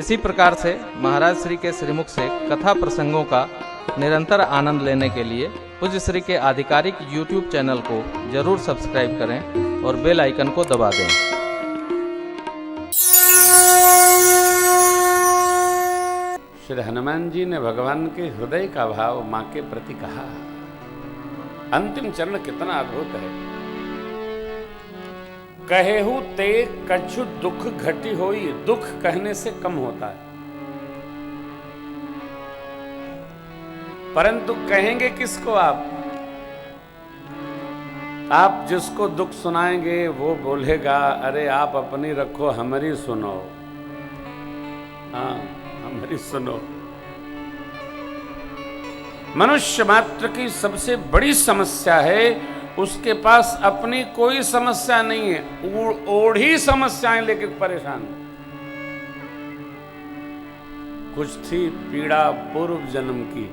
इसी प्रकार से महाराज श्री के श्रीमुख से कथा प्रसंगों का निरंतर आनंद लेने के लिए पूज्य श्री के आधिकारिक YouTube चैनल को जरूर सब्सक्राइब करें और बेल आइकन को दबा दें। श्री हनुमान जी ने भगवान के हृदय का भाव मां के प्रति कहा। अंतिम चरण कितना अद्भुत है। कहेहु ते कछु दुख घटी होई। दुख कहने से कम होता है, परंतु कहेंगे किसको आप जिसको दुख सुनाएंगे वो बोलेगा अरे आप अपनी रखो, हमारी सुनो। हाँ, हमारी सुनो। मनुष्य मात्र की सबसे बड़ी समस्या है उसके पास अपनी कोई समस्या नहीं है, ओढ़ी समस्याएं लेकर परेशान। कुछ थी पीड़ा पूर्व जन्म की,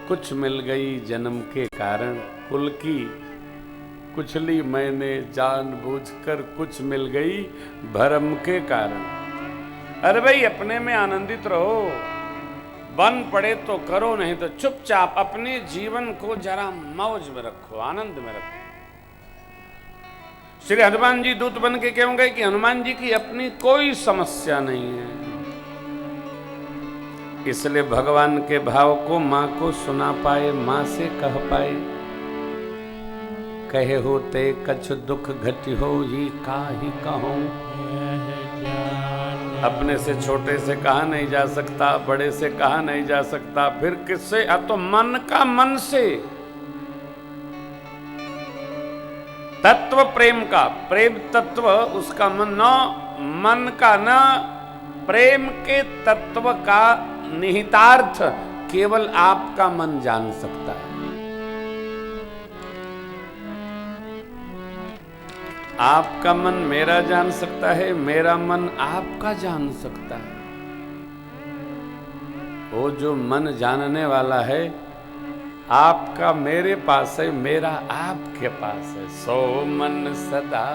कुछ मिल गई जन्म के कारण कुल की। कुछ ली मैंने जानबूझकर, कुछ मिल गई भरम के कारण। अरे भाई अपने में आनंदित रहो, बन पड़े तो करो, नहीं तो चुपचाप अपने जीवन को जरा मौज में रखो, आनंद में रखो। श्री हनुमान जी दूत बन के क्यों गए कि हनुमान जी की अपनी कोई समस्या नहीं है। इसलिए भगवान के भाव को मां को सुना पाए, मां से कह पाए। कहे होते कछु दुख घटी हो ही काहि कहूं। अपने से छोटे से कहा नहीं जा सकता, बड़े से कहा नहीं जा सकता, फिर किससे? तो मन का मन से। तत्व प्रेम का, प्रेम तत्व उसका मन, न मन का, न प्रेम के तत्व का निहितार्थ केवल आपका मन जान सकता है। आपका मन मेरा जान सकता है, मेरा मन आपका जान सकता है। वो जो मन जानने वाला है आपका मेरे पास है, मेरा आपके पास है। सो मन सदा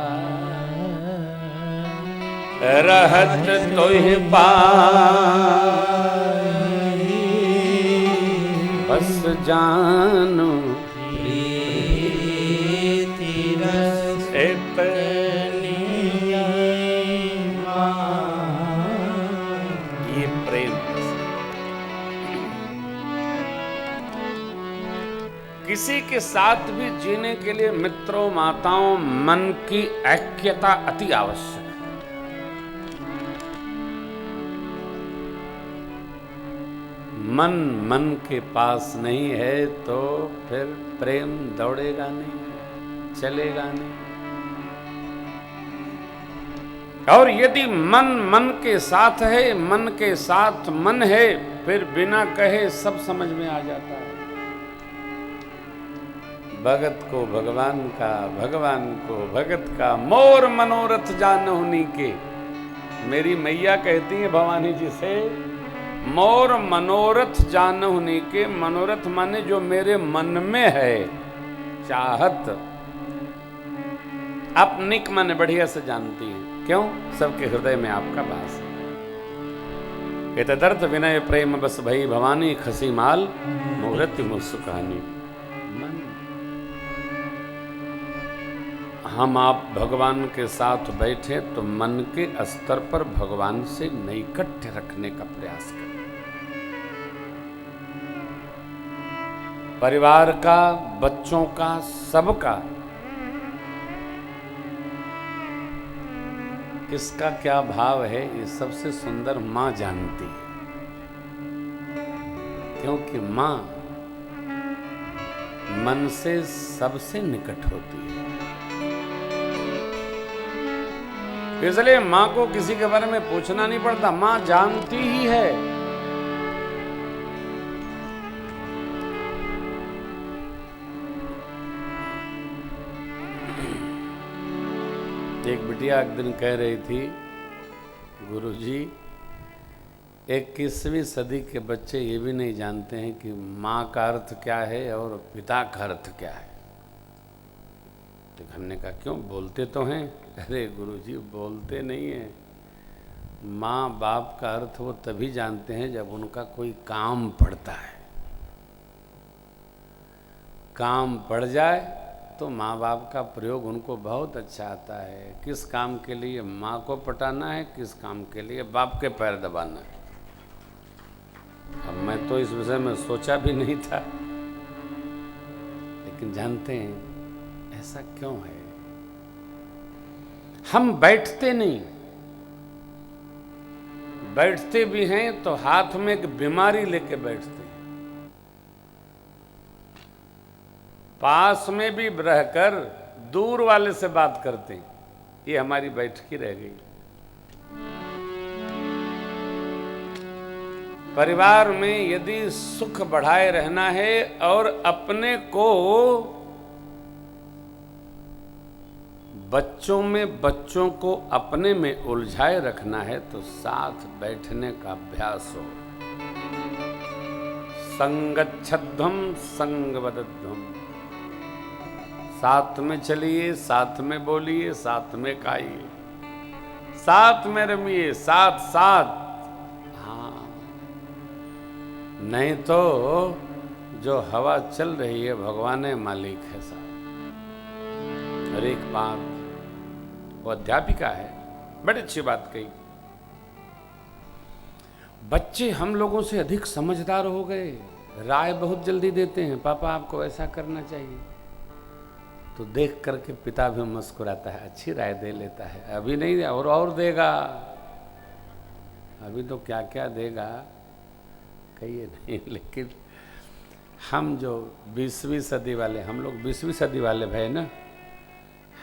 रहत तोहि पास, बस जानो ये प्रेम। किसी के साथ भी जीने के लिए मित्रों माताओं मन की ऐक्यता अति आवश्यक है। मन मन के पास नहीं है तो फिर प्रेम दौड़ेगा नहीं, चलेगा नहीं। और यदि मन मन के साथ है, मन के साथ मन है, फिर बिना कहे सब समझ में आ जाता है। भगत को भगवान का, भगवान को भगत का, मोर मनोरथ जानहुनी के। मेरी मैया कहती है भवानी जी से, मोर मनोरथ जानहुनी के। मनोरथ माने जो मेरे मन में है, चाहत। अपनिक माने बढ़िया से जानती है। क्यों? सबके हृदय में आपका वास है। एतदर्थ विनय प्रेम बस भई भवानी, खसी माल मुहूर्त मुस्कानी। मन हम आप भगवान के साथ बैठे तो मन के स्तर पर भगवान से नैकट्य रखने का प्रयास करें। परिवार का, बच्चों का, सबका किसका क्या भाव है ये सबसे सुंदर मां जानती है। क्योंकि मां मन से सबसे निकट होती है। इसलिए मां को किसी के बारे में पूछना नहीं पड़ता, मां जानती ही है। एक बिटिया एक दिन कह रही थी, गुरुजी 21वीं सदी के बच्चे ये भी नहीं जानते हैं कि माँ का अर्थ क्या है और पिता का अर्थ क्या है। तो हमने कहा क्यों, बोलते तो हैं। अरे गुरुजी बोलते नहीं हैं, माँ बाप का अर्थ वो तभी जानते हैं जब उनका कोई काम पड़ता है। काम पड़ जाए तो माँ बाप का प्रयोग उनको बहुत अच्छा आता है। किस काम के लिए माँ को पटाना है, किस काम के लिए बाप के पैर दबाना है। अब मैं तो इस विषय में सोचा भी नहीं था, लेकिन जानते हैं ऐसा क्यों है। हम बैठते नहीं, बैठते भी हैं तो हाथ में एक बीमारी लेके बैठते हैं। पास में भी रहकर दूर वाले से बात करते हैं। ये हमारी बैठकी रह गई। परिवार में यदि सुख बढ़ाए रहना है और अपने को बच्चों को अपने में उलझाए रखना है तो साथ बैठने का अभ्यास हो। संगच्छध्वम संगवदध्वम, साथ में चलिए, साथ में बोलिए, साथ में खाइए, साथ में रमिए, साथ साथ। हाँ, नहीं तो जो हवा चल रही है भगवान है मालिक है साहब। और एक बात, वो अध्यापिका है, बड़ी अच्छी बात कही। बच्चे हम लोगों से अधिक समझदार हो गए, राय बहुत जल्दी देते हैं। पापा आपको ऐसा करना चाहिए, तो देख करके पिता भी मुस्कुराता है, अच्छी राय दे लेता है। अभी नहीं और देगा, अभी तो क्या क्या देगा कहिए नहीं। लेकिन हम जो 20वीं सदी वाले, हम लोग 20वीं सदी वाले भाई ना,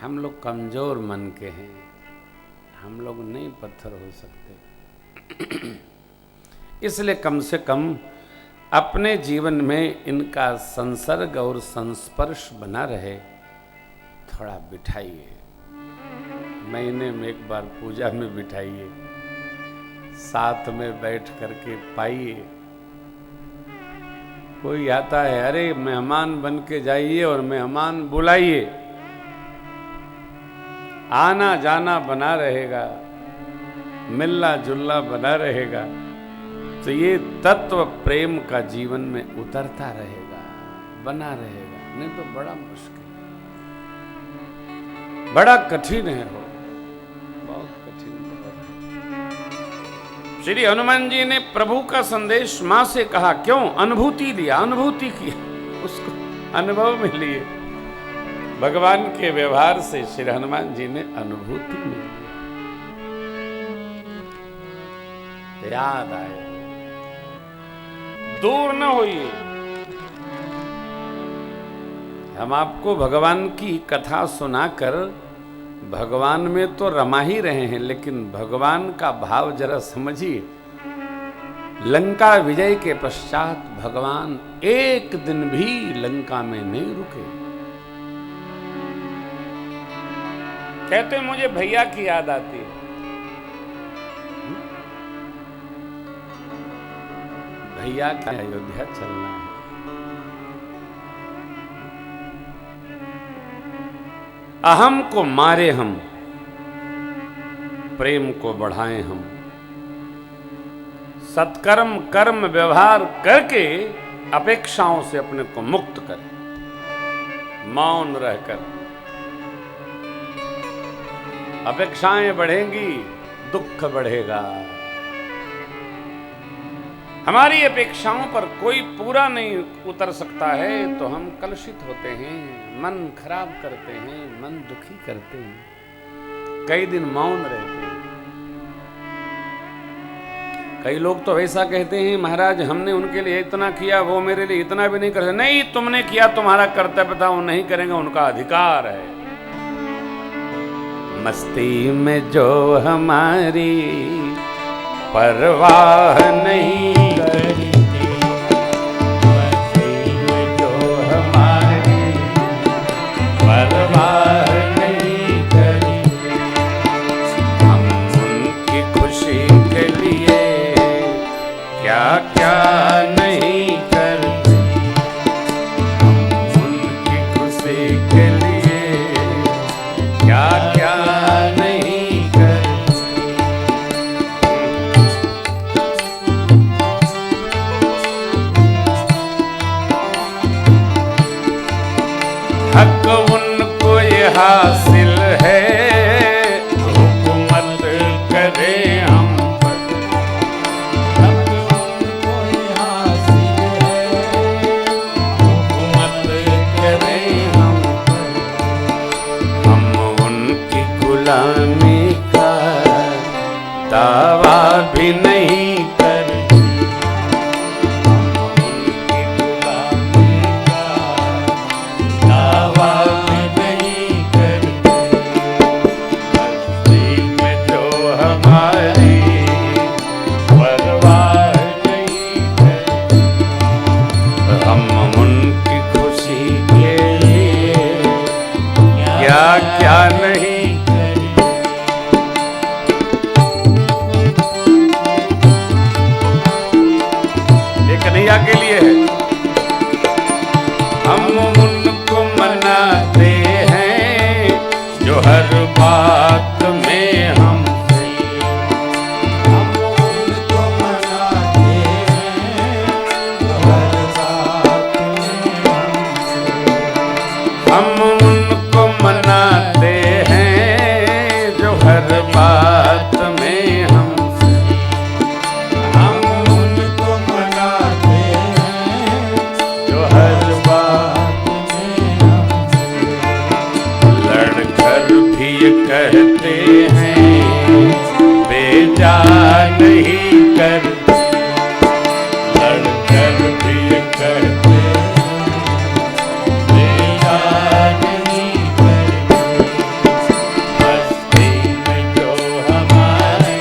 हम लोग कमजोर मन के हैं, हम लोग नहीं पत्थर हो सकते। इसलिए कम से कम अपने जीवन में इनका संसर्ग और संस्पर्श बना रहे, थोड़ा बिठाइए। महीने में एक बार पूजा में बिठाइए, साथ में बैठ करके पाइए। कोई आता है, अरे मेहमान बन के जाइए और मेहमान बुलाइए, आना जाना बना रहेगा, मिलना जुलना बना रहेगा, तो ये तत्व प्रेम का जीवन में उतरता रहेगा, बना रहेगा। नहीं तो बड़ा मुश्किल, बड़ा कठिन है, हो बहुत कठिन है। श्री हनुमान जी ने प्रभु का संदेश मां से कहा, क्यों? अनुभूति लिया, अनुभूति किया, उसको अनुभव में लिए। भगवान के व्यवहार से श्री हनुमान जी ने अनुभूति में याद आए। दूर न होइए, हम आपको भगवान की कथा सुनाकर भगवान में तो रमा ही रहे हैं, लेकिन भगवान का भाव जरा समझिए। लंका विजय के पश्चात भगवान एक दिन भी लंका में नहीं रुके। कहते मुझे भैया की याद आती है। भैया का अयोध्या चलना है। अहम को मारे हम, प्रेम को बढ़ाएं हम। सत्कर्म कर्म व्यवहार करके अपेक्षाओं से अपने को मुक्त करें, मौन रहकर। अपेक्षाएं बढ़ेंगी, दुख बढ़ेगा। हमारी अपेक्षाओं पर कोई पूरा नहीं उतर सकता है तो हम कलुषित होते हैं, मन खराब करते हैं, मन दुखी करते हैं, कई दिन मौन रहते हैं। कई लोग तो ऐसा कहते हैं, महाराज हमने उनके लिए इतना किया, वो मेरे लिए इतना भी नहीं कर सकते। नहीं, तुमने किया, तुम्हारा कर्तव्य था, वो नहीं करेंगे, उनका अधिकार है। मस्ती में जो हमारी परवाह नहीं करती, मस्ती में जो हमारी परवाह नहीं करती, हम उनकी खुशी के लिए क्या क्या नहीं करते, हम उनकी खुशी के लिए क्या क्या नहीं करते। मैया के लिए है। हम उनको मनाते हैं जो हर बात में हमसे, हम उनको मनाते हैं जो हर बात में हमसे, हम उनको मनाते हैं जो हर बात में हमसे, हम उनको मनाते हैं जो हर बात में हमसे, लड़कर भी ये कहते हैं बेजा नहीं करते, लड़कर भी ये कहते हैं बेजा नहीं करते, मस्ती में जो हमारी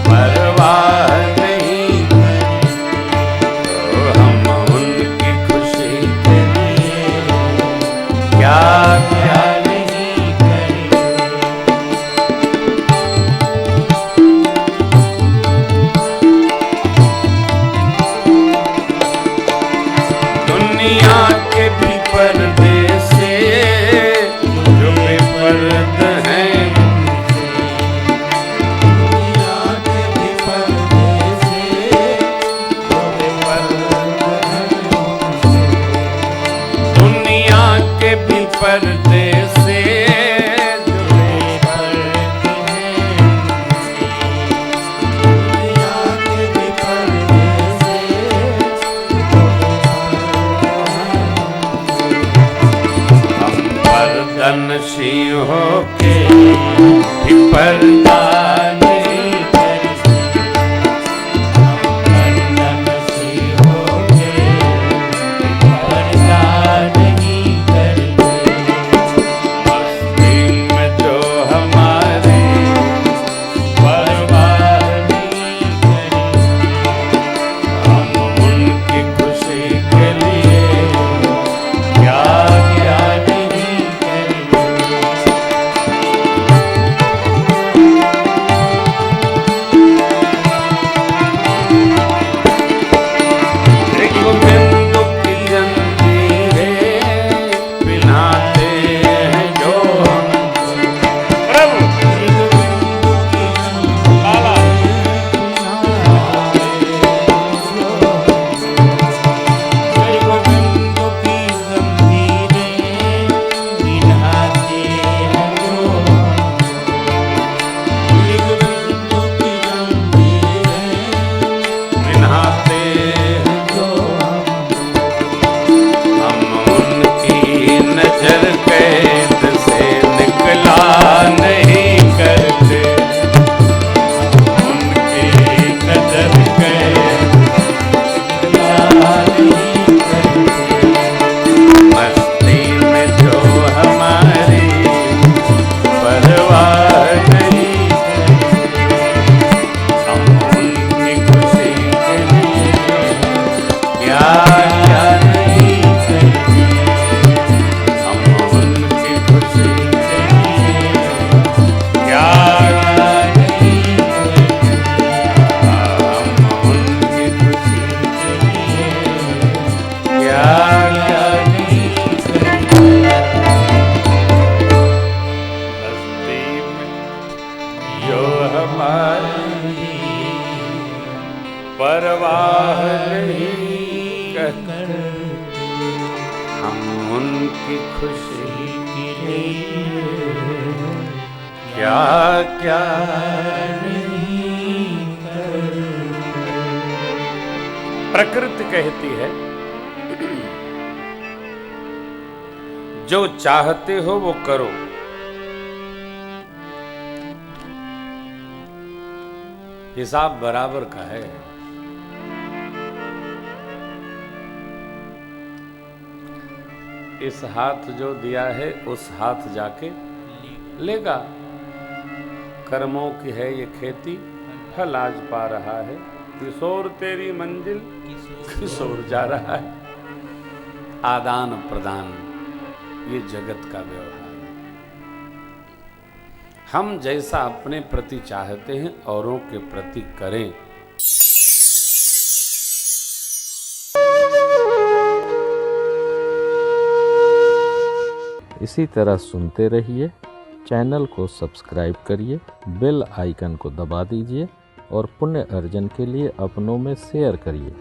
परवाह नहीं करते, तो हम उनकी खुशी के लिए क्या क्या नहीं करेंगे। दुनिया के भी पर्दे से जो बेपर्द हैं दुनिया के भी पर्दे से जो बेपर्द हैं उनसे, दुनिया के भी पर्दे से जो बेपर्द हैं उनसे, दुनिया के भी पर्दे से जो हम पर्दनशी होके भी पर्दा नहीं करते, हम पर्दनशी होके पर्दा नहीं करते, मस्ती में जो हमारे परवाह नहीं करेंगे, हम उनकी खुशी के लिए क्या क्या नहीं करेंगे। एक बिंदु की जंजीरें पिनाते हैं जो हमको, प्रभु एक बिंदु की बाबा एक बिंदु की जंजीरें पिनाते हैं जो एक बिंदु की जंजीरें पिनाते हैं जो हम उनकी नजर कैद से निकला नहीं करते, उनकी नजर कैद नहीं करते, मस्ती में जो हमारी परवाह नहीं करते, हम उनकी खुशी के लिए क्या क्या नहीं करते, हम उनकी खुशी के लिए क्या क्या नहीं करते, हम उनकी खुशी के लिए क्या क्या नहीं करते। मस्ती में जो हमारी परवाह नहीं करते, हम उनकी खुशी के लिए क्या क्या नहीं करते। प्रकृति कहती है जो चाहते हो वो करो, हिसाब बराबर का है। इस हाथ जो दिया है उस हाथ जाके लेगा। कर्मों की है ये खेती, फल आज पा रहा है। किशोर तेरी मंजिल किशोर जा रहा है। आदान प्रदान ये जगत का व्यवहार है। हम जैसा अपने प्रति चाहते हैं औरों के प्रति करें। इसी तरह सुनते रहिए। चैनल को सब्सक्राइब करिए, बेल आइकन को दबा दीजिए और पुण्य अर्जन के लिए अपनों में शेयर करिए।